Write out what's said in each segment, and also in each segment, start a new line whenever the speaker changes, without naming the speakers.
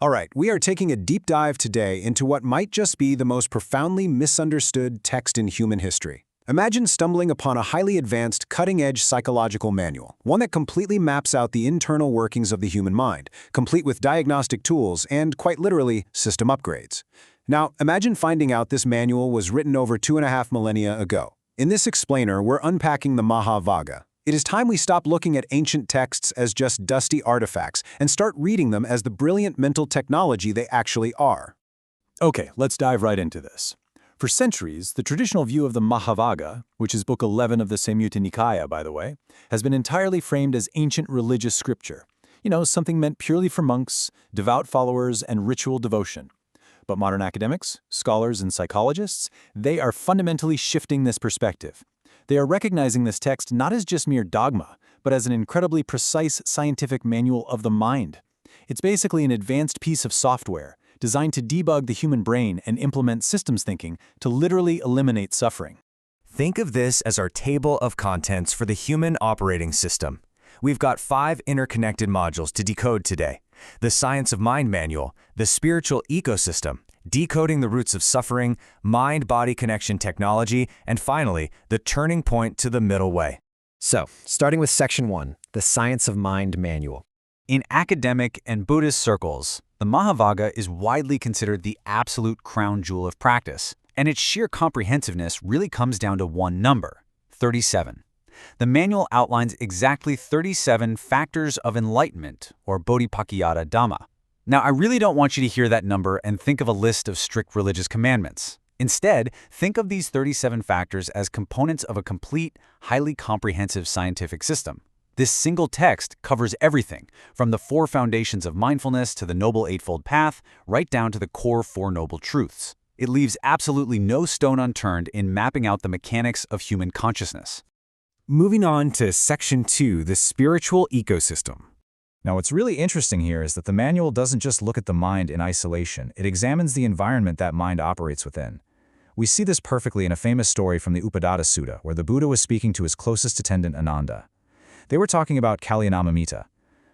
All right, we are taking a deep dive today into what might just be the most profoundly misunderstood text in human history. Imagine stumbling upon a highly advanced, cutting-edge psychological manual, one that completely maps out the internal workings of the human mind, complete with diagnostic tools and, quite literally, system upgrades. Now, imagine finding out this manual was written over 2.5 millennia ago. In this explainer, we're unpacking the Mahāvāravagga. It is time we stop looking at ancient texts as just dusty artifacts and start reading them as the brilliant mental technology they actually are.
Okay, let's dive right into this. For centuries, the traditional view of the Mahāvāravagga, which is Book 11 of the Saṃyutta Nikāya, by the way, has been entirely framed as ancient religious scripture. Something meant purely for monks, devout followers, and ritual devotion. But modern academics, scholars, and psychologists, they are fundamentally shifting this perspective. They are recognizing this text not as just mere dogma, but as an incredibly precise scientific manual of the mind. It's basically an advanced piece of software designed to debug the human brain and implement systems thinking to literally eliminate suffering.
Think of this as our table of contents for the human operating system. We've got 5 interconnected modules to decode today: the Science of Mind Manual, the Spiritual Ecosystem, Decoding the Roots of Suffering, Mind-Body Connection Technology, and finally, the turning point to the middle way.
So, starting with Section 1, the Science of Mind Manual.
In academic and Buddhist circles, the Mahāvāravagga is widely considered the absolute crown jewel of practice, and its sheer comprehensiveness really comes down to one number: 37. The manual outlines exactly 37 factors of enlightenment, or Bodhipakkhiyā Dhammā. Now, I really don't want you to hear that number and think of a list of strict religious commandments. Instead, think of these 37 factors as components of a complete, highly comprehensive scientific system. This single text covers everything, from the Four Foundations of Mindfulness to the Noble Eightfold Path, right down to the core Four Noble Truths. It leaves absolutely no stone unturned in mapping out the mechanics of human consciousness.
Moving on to Section 2, the Spiritual Ecosystem.
Now, what's really interesting here is that the manual doesn't just look at the mind in isolation. It examines the environment that mind operates within. We see this perfectly in a famous story from the Upadada Sutta, where the Buddha was speaking to his closest attendant Ananda. They were talking about kalyāṇamittatā,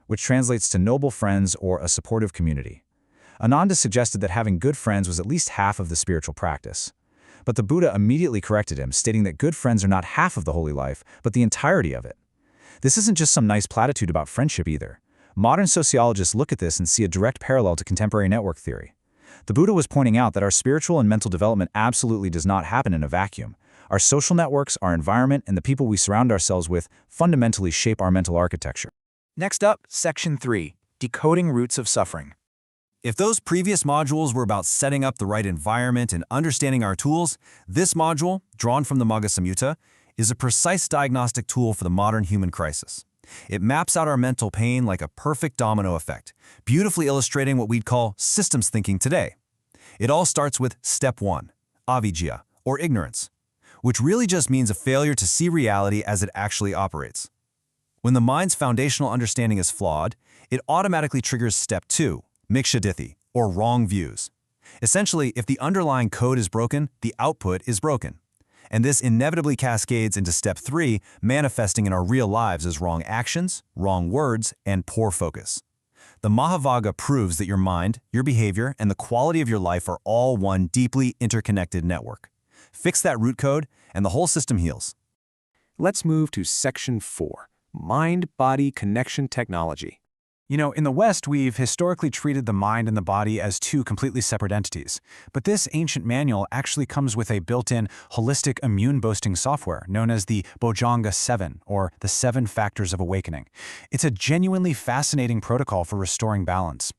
which translates to noble friends or a supportive community. Ananda suggested that having good friends was at least half of the spiritual practice. But the Buddha immediately corrected him, stating that good friends are not half of the holy life, but the entirety of it. This isn't just some nice platitude about friendship either. Modern sociologists look at this and see a direct parallel to contemporary network theory. The Buddha was pointing out that our spiritual and mental development absolutely does not happen in a vacuum. Our social networks, our environment, and the people we surround ourselves with fundamentally shape our mental architecture.
Next up, Section 3, Decoding Roots of Suffering.
If those previous modules were about setting up the right environment and understanding our tools, this module, drawn from the Magga Saṃyutta, is a precise diagnostic tool for the modern human crisis. It maps out our mental pain like a perfect domino effect, beautifully illustrating what we'd call systems thinking today. It all starts with Step 1, avijja, or ignorance, which really just means a failure to see reality as it actually operates. When the mind's foundational understanding is flawed, it automatically triggers Step 2, mikkṣāditthi, or wrong views. Essentially, if the underlying code is broken, the output is broken. And this inevitably cascades into Step 3, manifesting in our real lives as wrong actions, wrong words, and poor focus. The Mahāvāravagga proves that your mind, your behavior, and the quality of your life are all one deeply interconnected network. Fix that root code, and the whole system heals.
Let's move to Section 4, Mind-Body Connection Technology.
In the West, we've historically treated the mind and the body as two completely separate entities. But this ancient manual actually comes with a built-in holistic immune-boosting software known as the Bojjhanga 7, or the 7 Factors of Awakening. It's a genuinely fascinating protocol for restoring balance.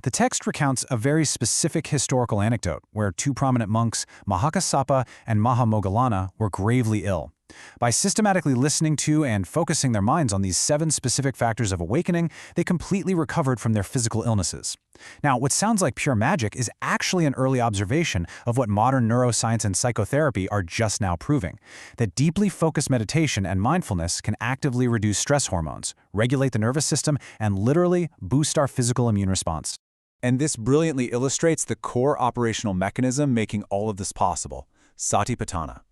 The text recounts a very specific historical anecdote where 2 prominent monks, Mahākassapa and Mahamoggallana, were gravely ill. By systematically listening to and focusing their minds on these 7 specific factors of awakening, they completely recovered from their physical illnesses. Now, what sounds like pure magic is actually an early observation of what modern neuroscience and psychotherapy are just now proving: that deeply focused meditation and mindfulness can actively reduce stress hormones, regulate the nervous system, and literally boost our physical immune response.
And this brilliantly illustrates the core operational mechanism making all of this possible: Satipaṭṭhāna.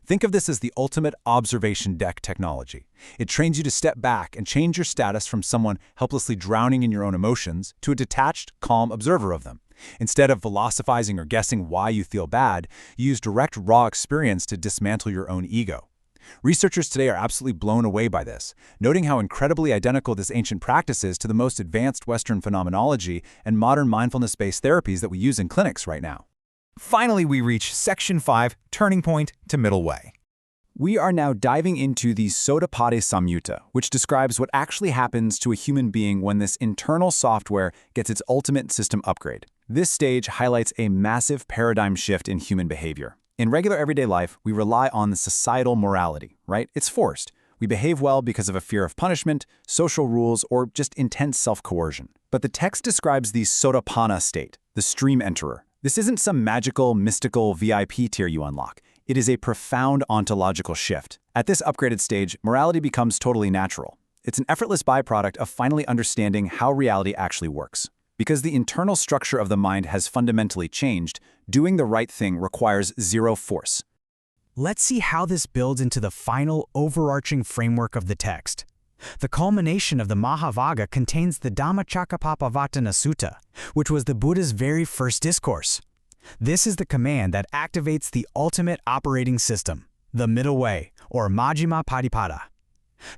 Think of this as the ultimate observation deck technology. It trains you to step back and change your status from someone helplessly drowning in your own emotions to a detached, calm observer of them. Instead of philosophizing or guessing why you feel bad, you use direct, raw experience to dismantle your own ego. Researchers today are absolutely blown away by this, noting how incredibly identical this ancient practice is to the most advanced Western phenomenology and modern mindfulness-based therapies that we use in clinics right now.
Finally, we reach Section 5, Turning Point to Middle Way.
We are now diving into the Sutta Saṃyutta, which describes what actually happens to a human being when this internal software gets its ultimate system upgrade. This stage highlights a massive paradigm shift in human behavior. In regular everyday life, we rely on the societal morality, right? It's forced. We behave well because of a fear of punishment, social rules, or just intense self-coercion. But the text describes the Sotapanna state, the stream enterer. This isn't some magical, mystical VIP tier you unlock. It is a profound ontological shift. At this upgraded stage, morality becomes totally natural. It's an effortless byproduct of finally understanding how reality actually works. Because the internal structure of the mind has fundamentally changed, doing the right thing requires zero force.
Let's see how this builds into the final, overarching framework of the text. The culmination of the Mahāvāravagga contains the Dhammacakkappavattana Sutta, which was the Buddha's very first discourse. This is the command that activates the ultimate operating system, the middle way, or Majjhima Patipada.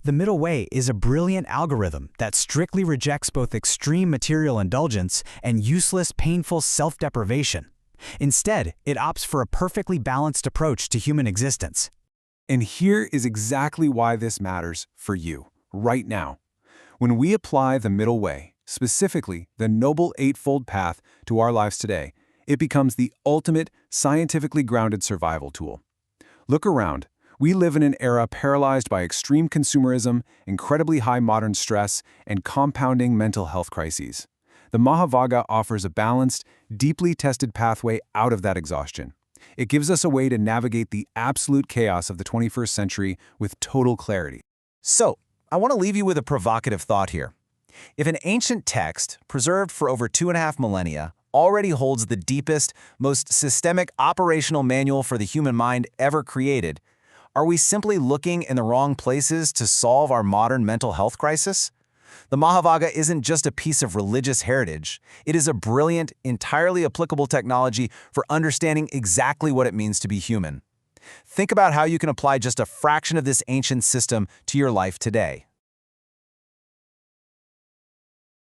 The middle way is a brilliant algorithm that strictly rejects both extreme material indulgence and useless, painful self-deprivation. Instead, it opts for a perfectly balanced approach to human existence.
And here is exactly why this matters for you, right now. When we apply the middle way, specifically the Noble Eightfold Path, to our lives today, it becomes the ultimate, scientifically grounded survival tool. Look around. We live in an era paralyzed by extreme consumerism, incredibly high modern stress, and compounding mental health crises. The Mahāvāravagga offers a balanced, deeply tested pathway out of that exhaustion. It gives us a way to navigate the absolute chaos of the 21st century with total clarity.
So, I want to leave you with a provocative thought here. If an ancient text, preserved for over 2.5 millennia, already holds the deepest, most systemic operational manual for the human mind ever created, are we simply looking in the wrong places to solve our modern mental health crisis? The Mahāvāravagga isn't just a piece of religious heritage. It is a brilliant, entirely applicable technology for understanding exactly what it means to be human. Think about how you can apply just a fraction of this ancient system to your life today.